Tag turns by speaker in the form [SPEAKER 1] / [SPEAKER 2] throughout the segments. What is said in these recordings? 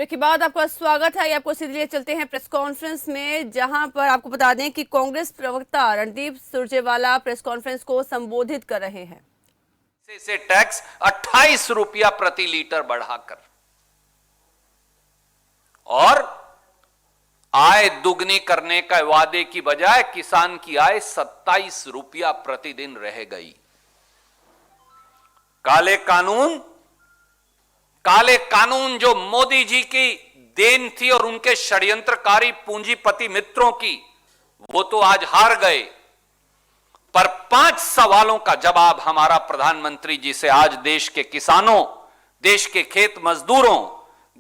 [SPEAKER 1] Break के बाद आपका स्वागत है। आपको सीधे चलते हैं प्रेस कॉन्फ्रेंस में, जहां पर आपको बता दें कि कांग्रेस प्रवक्ता रणदीप सुरजेवाला प्रेस कॉन्फ्रेंस को संबोधित कर रहे हैं।
[SPEAKER 2] से टैक्स 28 रुपया प्रति लीटर बढ़ाकर और आय दुगनी करने का वादे की बजाय किसान की आय 27 रुपया प्रतिदिन रह गई। काले कानून जो मोदी जी की देन थी और उनके षड्यंत्रकारी पूंजीपति मित्रों की, वो तो आज हार गए। पर 5 सवालों का जवाब हमारा प्रधानमंत्री जी से आज देश के किसानों, देश के खेत मजदूरों,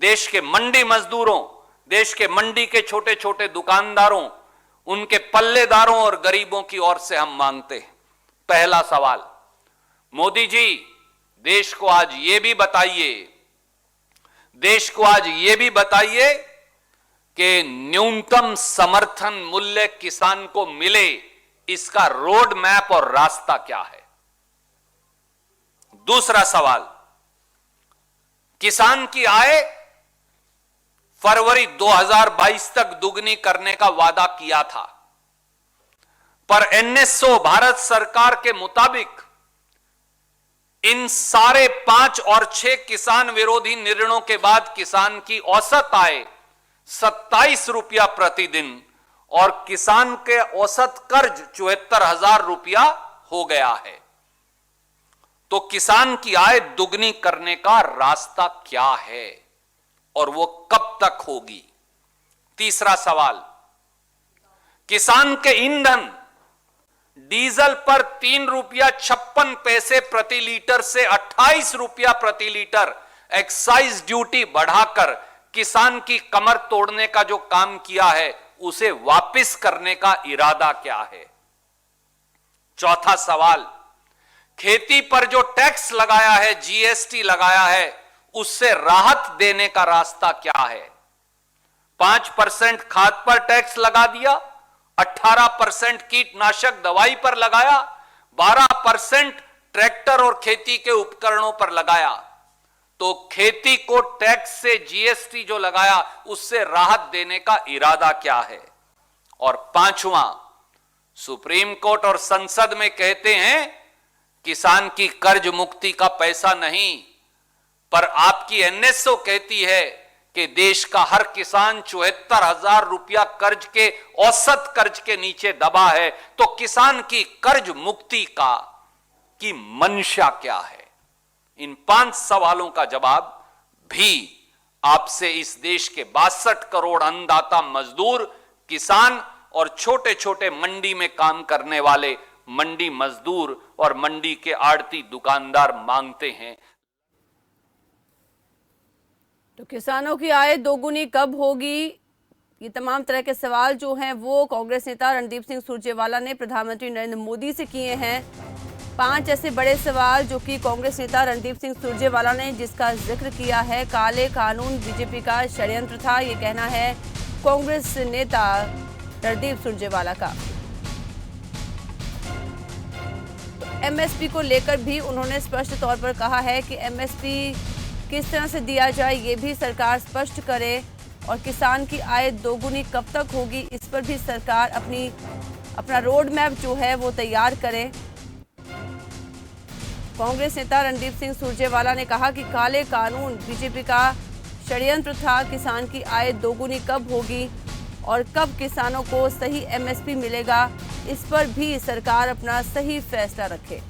[SPEAKER 2] देश के मंडी मजदूरों, देश के मंडी के छोटे छोटे दुकानदारों, उनके पल्लेदारों और गरीबों की ओर से हम मांगते हैं। पहला सवाल, मोदी जी देश को आज ये भी बताइए कि न्यूनतम समर्थन मूल्य किसान को मिले, इसका रोड मैप और रास्ता क्या है। दूसरा सवाल, किसान की आय फरवरी 2022 तक दुगनी करने का वादा किया था, पर एनएसओ भारत सरकार के मुताबिक इन सारे 5 और 6 किसान विरोधी निर्णयों के बाद किसान की औसत आय 27 रुपया प्रतिदिन और किसान के औसत कर्ज 74,000 रुपया हो गया है। तो किसान की आय दुगनी करने का रास्ता क्या है और वो कब तक होगी। तीसरा सवाल, किसान के ईंधन डीजल पर 3 रुपया 56 पैसे प्रति लीटर से 28 रुपया प्रति लीटर एक्साइज ड्यूटी बढ़ाकर किसान की कमर तोड़ने का जो काम किया है, उसे वापस करने का इरादा क्या है। चौथा सवाल, खेती पर जो टैक्स लगाया है, जीएसटी लगाया है, उससे राहत देने का रास्ता क्या है। 5% खाद पर टैक्स लगा दिया, 18% कीटनाशक दवाई पर लगाया, 12% ट्रैक्टर और खेती के उपकरणों पर लगाया। तो खेती को टैक्स से जीएसटी जो लगाया, उससे राहत देने का इरादा क्या है। और पांचवा, सुप्रीम कोर्ट और संसद में कहते हैं किसान की कर्ज मुक्ति का पैसा नहीं, पर आपकी एनएसओ कहती है कि देश का हर किसान 74,000 रुपया कर्ज के औसत कर्ज के नीचे दबा है। तो किसान की कर्ज मुक्ति की मंशा क्या है। इन 5 सवालों का जवाब भी आपसे इस देश के 62 करोड़ अन्नदाता मजदूर, किसान और छोटे छोटे मंडी में काम करने वाले मंडी मजदूर और मंडी के आड़ती दुकानदार मांगते हैं।
[SPEAKER 1] तो किसानों की आय दोगुनी कब होगी, ये तमाम तरह के सवाल जो हैं वो कांग्रेस नेता रणदीप सिंह सुरजेवाला ने प्रधानमंत्री नरेंद्र मोदी से किए हैं। 5 ऐसे बड़े सवाल जो कि कांग्रेस नेता रणदीप सिंह सुरजेवाला ने जिसका जिक्र किया है। काले कानून बीजेपी का षड्यंत्र था, ये कहना है कांग्रेस नेता रणदीप सुरजेवाला का। एमएसपी को लेकर भी उन्होंने स्पष्ट तौर पर कहा है कि एमएसपी किस तरह से दिया जाए, ये भी सरकार स्पष्ट करे, और किसान की आय दोगुनी कब तक होगी, इस पर भी सरकार अपना रोड मैप जो है वो तैयार करे। कांग्रेस नेता रणदीप सिंह सुरजेवाला ने कहा कि काले कानून बीजेपी का षड्यंत्र था, किसान की आय दोगुनी कब होगी और कब किसानों को सही एमएसपी मिलेगा, इस पर भी सरकार अपना सही फैसला रखे।